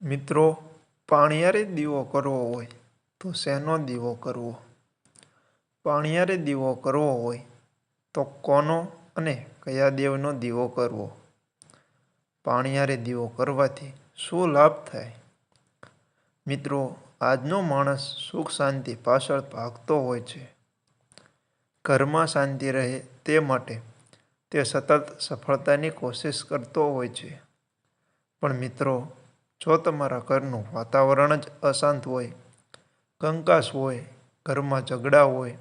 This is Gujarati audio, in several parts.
મિત્રો, પાણિયારે દીવો કરવો હોય તો શેનો દીવો કરવો? પાણિયારે દીવો કરવો હોય તો કોનો અને કયા દેવનો દીવો કરવો? પાણિયારે દીવો કરવાથી શું લાભ થાય? મિત્રો, આજનો માણસ સુખ શાંતિ પાછળ ભાગતો હોય છે. ઘરમાં શાંતિ રહે તે માટે તે સતત સફળતાની કોશિશ કરતો હોય છે. પણ મિત્રો, જો તમારા ઘરનું વાતાવરણ જ અશાંત હોય, કંકાસ હોય, ઘરમાં ઝઘડા હોય,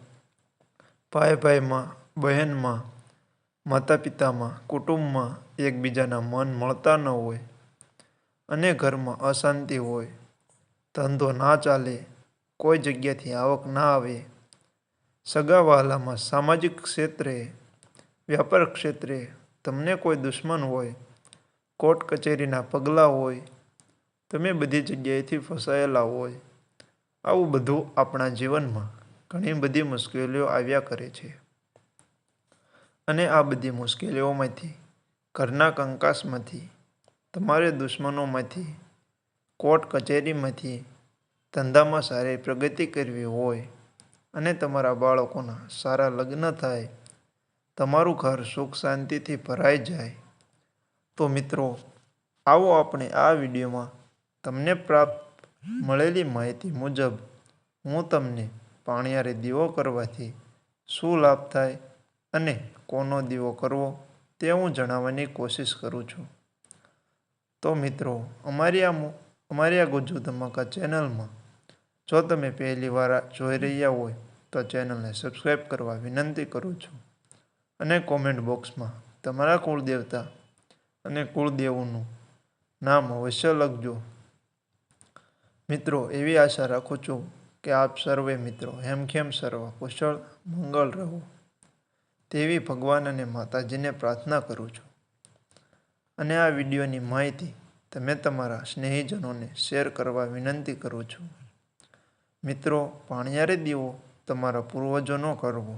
ભાઈમાં, બહેનમાં, માતા પિતામાં, કુટુંબમાં એકબીજાના મન મળતા ન હોય અને ઘરમાં અશાંતિ હોય, ધંધો ના ચાલે, કોઈ જગ્યાથી આવક ના આવે, સગા વહાલામાં સામાજિક ક્ષેત્રે, વ્યાપાર ક્ષેત્રે તમને કોઈ દુશ્મન હોય, કોર્ટ કચેરીના પગલાં હોય, તમે બધી જગ્યાએથી ફસાયેલા હોય, આવું બધું આપણા જીવનમાં ઘણી બધી મુશ્કેલીઓ આવ્યા કરે છે. અને આ બધી મુશ્કેલીઓમાંથી, ઘરના કંકાસમાંથી, તમારે દુશ્મનોમાંથી, કોર્ટ કચેરીમાંથી, ધંધામાં સારી પ્રગતિ કરવી હોય અને તમારા બાળકોના સારા લગ્ન થાય, તમારું ઘર સુખ શાંતિથી ભરાઈ જાય, તો મિત્રો, આવો આપણે આ વિડીયોમાં તમને પ્રાપ્ત મળેલી માહિતી મુજબ હું તમને પાણિયારે દીવો કરવાથી શું લાભ થાય અને કોનો દીવો કરવો તે હું જણાવવાની કોશિશ કરું છું. તો મિત્રો, અમારી આ ગુજ્જુ ધમાકા ચેનલમાં જો તમે પહેલી વાર જોઈ રહ્યા હોય તો ચેનલને સબસ્ક્રાઈબ કરવા વિનંતી કરું છું. અને કોમેન્ટ બોક્સમાં તમારા કુળદેવતા અને કુળદેવનું નામ અવશ્ય લખજો. મિત્રો, એવી આશા રાખું છું કે આપ સર્વે મિત્રો હેમખેમ સર્વ કુશળ મંગળ રહો તેવી ભગવાન અને માતાજીને પ્રાર્થના કરું છું. અને આ વિડીયોની માહિતી તમે તમારા સ્નેહીજનોને શેર કરવા વિનંતી કરું છું. મિત્રો, પાણિયારે દીવો તમારા પૂર્વજોનો કરવો.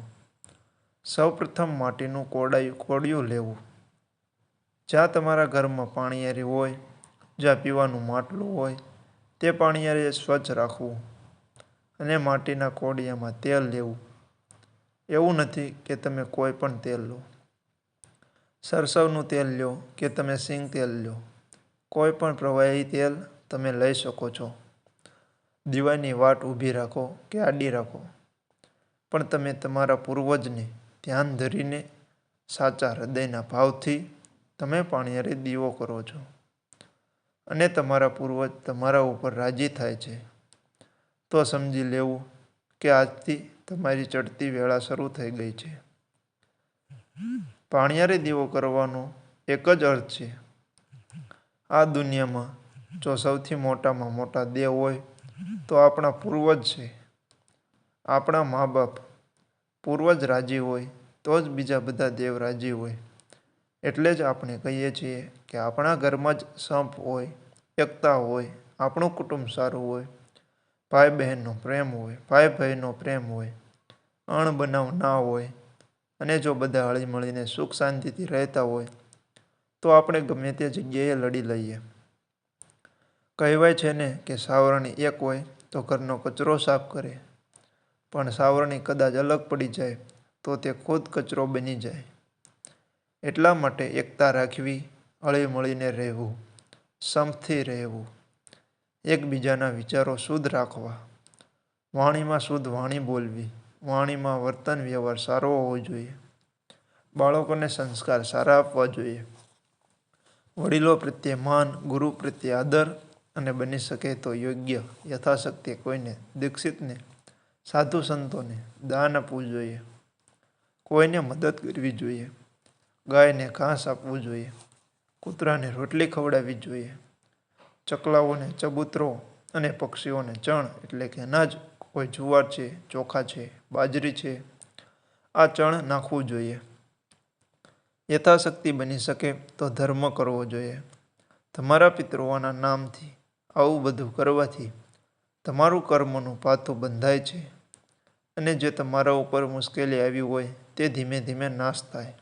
સૌપ્રથમ માટીનું કોડિયું લેવું. જ્યાં તમારા ઘરમાં પાણિયારે હોય, જ્યાં પીવાનું માટલું હોય, તે પાણિયારે સ્વચ્છ રાખવું અને માટીના કોડિયામાં તેલ લેવું. એવું નથી કે તમે કોઈ પણ તેલ લો. સરસવનું તેલ લો કે તમે સિંગ તેલ લો. કોઈ પણ પ્રવાહી તેલ તમે લઈ શકો છો. દીવાની વાટ ઊભી રાખો કે આડી રાખો, પણ તમે તમારા પૂર્વજને ધ્યાન ધરીને સાચા હૃદયના ભાવથી તમે પાણિયારે દીવો કરો છો અને તમારા પૂર્વજ તમારા ઉપર રાજી થાય છે, તો સમજી લેવું કે આજથી તમારી ચડતી વેળા શરૂ થઈ ગઈ છે. પાણિયારે દીવો કરવાનો એક જ અર્થ છે. આ દુનિયામાં જો સૌથી મોટામાં મોટા દેવ હોય તો આપણા પૂર્વજ છે. આપણા મા બાપ, પૂર્વજ રાજી હોય તો જ બીજા બધા દેવ રાજી હોય. એટલે જ આપણે કહીએ છીએ કે આપણા ઘરમાં જ સંપ હોય, એકતા હોય, આપણું કુટુંબ સારું હોય, ભાઈ બહેનનો પ્રેમ હોય, ભાઈ ભાઈનો પ્રેમ હોય, અણબનાવ ના હોય અને જો બધા હળી મળીને સુખ શાંતિથી રહેતા હોય તો આપણે ગમે તે જગ્યાએ લડી લઈએ. કહેવાય છે ને કે સાવરણી એક હોય તો ઘરનો કચરો સાફ કરે, પણ સાવરણી કદાચ અલગ પડી જાય તો તે ખુદ કચરો બની જાય. એટલા માટે એકતા રાખવી, હળી મળીને રહેવું, સંપથી રહેવું, એકબીજાના વિચારો શુદ્ધ રાખવા, વાણીમાં શુદ્ધ વાણી બોલવી, વાણીમાં વર્તન વ્યવહાર સારો હોવો જોઈએ, બાળકોને સંસ્કાર સારા આપવા જોઈએ, વડીલો પ્રત્યે માન, ગુરુ પ્રત્યે આદર અને બની શકે તો યોગ્ય યથાશક્તિ કોઈને દીક્ષિતને, સાધુ સંતોને દાન આપવું જોઈએ, કોઈને મદદ કરવી જોઈએ, ગાયને ઘાસ આપવું જોઈએ, કૂતરાને રોટલી ખવડાવવી જોઈએ, ચકલાઓને ચબૂતરો અને પક્ષીઓને ચણ એટલે કે અનાજ, કોઈ જુવાર છે, ચોખા છે, બાજરી છે, આ ચણ નાખવું જોઈએ. યથાશક્તિ બની શકે તો ધર્મ કરવો જોઈએ. તમારા પિતૃઓના નામથી આવું બધું કરવાથી તમારું કર્મનું પાથું બંધાય છે અને જે તમારા ઉપર મુશ્કેલી આવી હોય તે ધીમે ધીમે નાશ થાય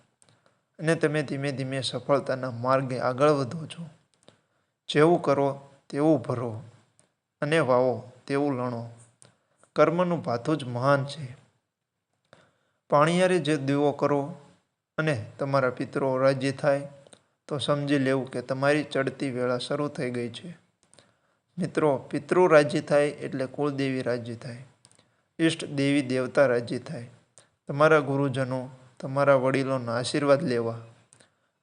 અને તમે ધીમે ધીમે સફળતાના માર્ગે આગળ વધો છો. જેવું કરો તેવું ભરો અને વાવો તેવું લણો. કર્મનું ભાથું જ મહાન છે. પાણીયારે જે દીવો કરો અને તમારા પિતરો રાજી થાય તો સમજી લેવું કે તમારી ચડતી વેળા શરૂ થઈ ગઈ છે. મિત્રો, પિતૃ રાજી થાય એટલે કુળદેવી રાજી થાય, ઈષ્ટ દેવી દેવતા રાજી થાય, તમારા ગુરુજનો, તમારા વડીલોના આશીર્વાદ લેવા.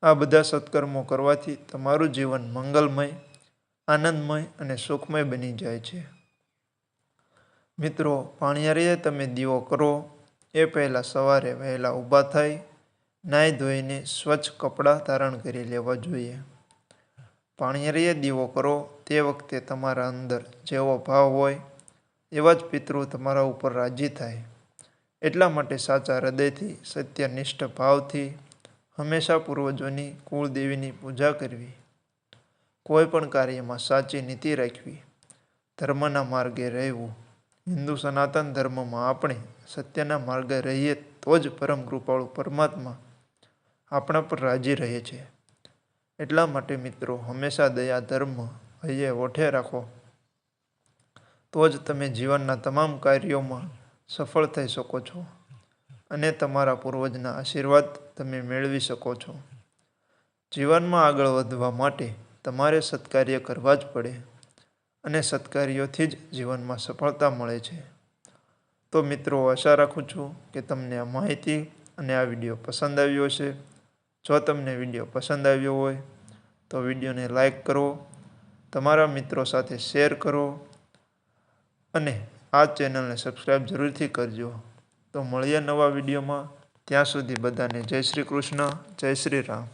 આ બધા સત્કર્મો કરવાથી તમારું જીવન મંગલમય, આનંદમય અને સુખમય બની જાય છે. મિત્રો, પાણીયારે તમે દીવો કરો એ પહેલાં સવારે વહેલા ઊભા થઈ નાહી ધોઈને સ્વચ્છ કપડાં ધારણ કરી લેવા જોઈએ. પાણીયારે દીવો કરો તે વખતે તમારા અંદર જેવો ભાવ હોય એવા જ પિતૃ તમારા ઉપર રાજી થાય. એટલા માટે સાચા હૃદયથી, સત્યનિષ્ઠ ભાવથી હંમેશા પૂર્વજોની, કુળદેવીની પૂજા કરવી. કોઈ પણ કાર્યમાં સાચી નીતિ રાખવી, ધર્મના માર્ગે રહેવું. હિન્દુ સનાતન ધર્મમાં આપણે સત્યના માર્ગે રહીએ તો જ પરમ કૃપાળુ પરમાત્મા આપણા પર રાજી રહે છે. એટલા માટે મિત્રો, હંમેશા દયા, ધર્મ હૈયે ઓઠે રાખો. તો જ તમે જીવનના તમામ કાર્યોમાં સફળ થઈ શકો છો અને તમારા પૂર્વજના આશીર્વાદ તમે મેળવી શકો છો. જીવનમાં આગળ વધવા માટે તમારે સત્કાર્ય કરવા જ પડે અને સત્કાર્યોથી જ જીવનમાં સફળતા મળે છે. તો મિત્રો, આશા રાખું છું કે તમને આ માહિતી અને આ વિડીયો પસંદ આવ્યો હશે. જો તમને વિડીયો પસંદ આવ્યો હોય તો વિડીયોને લાઈક કરો, તમારા મિત્રો સાથે શેર કરો અને આ ચેનલને સબસ્ક્રાઈબ જરૂરથી કરજો. તો મળીએ નવા વિડીયોમાં. ત્યાં સુધી બધાને જય શ્રી કૃષ્ણ, જય શ્રી રામ.